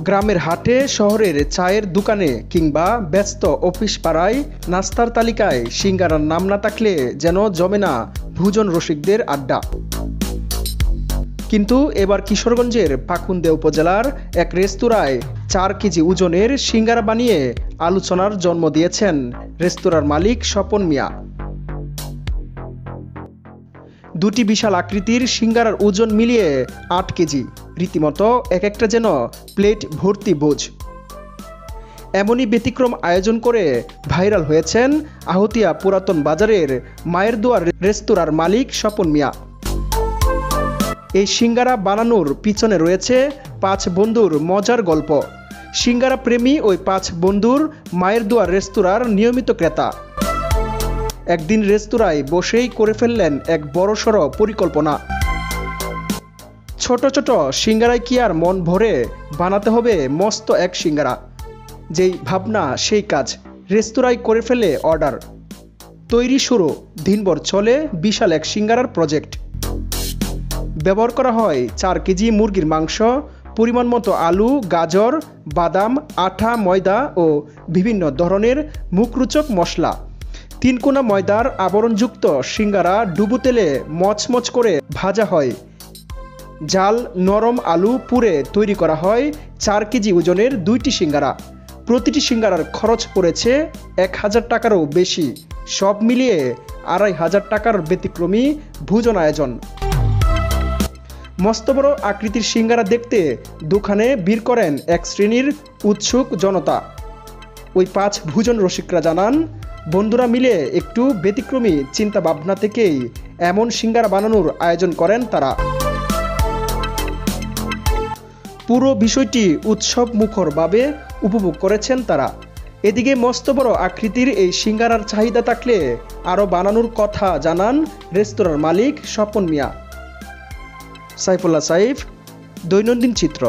গ্রামের হাটে, শহরের চায়ের দোকানে কিংবা ব্যস্ত অফিস পাড়ায় নাস্তার তালিকায় সিঙ্গারার নাম না থাকলে যেন জমে না ভোজন রসিকদের আড্ডা। কিন্তু এবার কিশোরগঞ্জের পাকুন্দে উপজেলার এক রেস্তোরাঁয় 4 কেজি ওজনের সিঙ্গারা বানিয়ে আলোচনার জন্ম দিয়েছেন রেস্তোরাঁর মালিক স্বপন মিয়া। দুটি বিশাল আকৃতির সিঙ্গারার ওজন মিলিয়ে 8 কেজি, রীতিমতো এক একটা যেন প্লেট ভর্তি বোঝ। এমনই ব্যতিক্রম আয়োজন করে ভাইরাল হয়েছেন আহতিয়া পুরাতন বাজারের মায়ের দুয়ার রেস্তোরাঁর মালিক স্বপন মিয়া। এই সিঙ্গারা বানানোর পিছনে রয়েছে 5 বন্ধুর মজার গল্প। সিঙ্গারা প্রেমী ওই 5 বন্ধুর মায়ের দুয়ার রেস্তোরাঁর নিয়মিত ক্রেতা। একদিন রেস্তোরাঁয় বসেই করে ফেললেন এক বড়সড় পরিকল্পনা। ছোট ছোট সিঙ্গারায় কি আর মন ভরে, বানাতে হবে মস্ত এক সিঙ্গারা। যেই ভাবনা সেই কাজ, রেস্তোরাঁয় করে ফেলে অর্ডার। তৈরি শুরু, দিনভর চলে বিশাল এক সিঙ্গারার প্রজেক্ট। ব্যবহার করা হয় 4 কেজি মুরগির মাংস, পরিমাণ মতো আলু, গাজর, বাদাম, আটা, ময়দা ও বিভিন্ন ধরনের মুখরোচক মশলা। 3 কোনা ময়দার আবরণযুক্ত সিঙ্গারা ডুবো তেলে মচমচ করে ভাজা হয়। জাল নরম আলু পুরে তৈরি করা হয় 4 কেজি ওজনের 2টি সিঙ্গারা। প্রতিটি সিঙ্গারার খরচ পড়েছে 1000 টাকারও বেশি। সব মিলিয়ে 2500 টাকার ব্যতিক্রমী ভোজন আয়োজন। মস্ত বড় আকৃতির সিঙ্গারা দেখতে দোকানে ভিড় করেন এক শ্রেণীর উৎসুক জনতা। ওই 5 ভোজন রসিকরা জানান, বন্ধুরা মিলে একটু ব্যতিক্রমী চিন্তা ভাবনা থেকেই এমন সিঙ্গারা বানানোর আয়োজন করেন তারা। পুরো বিষয়টি উৎসব মুখরভাবে উপভোগ করেছেন তারা। এদিকে মস্ত বড় আকৃতির এই সিঙ্গারার চাহিদা থাকলে আরও বানানোর কথা জানান রেস্তোরাঁর মালিক স্বপন মিয়া। সাইফুল্লাহ সাইফ, দৈনন্দিন চিত্র।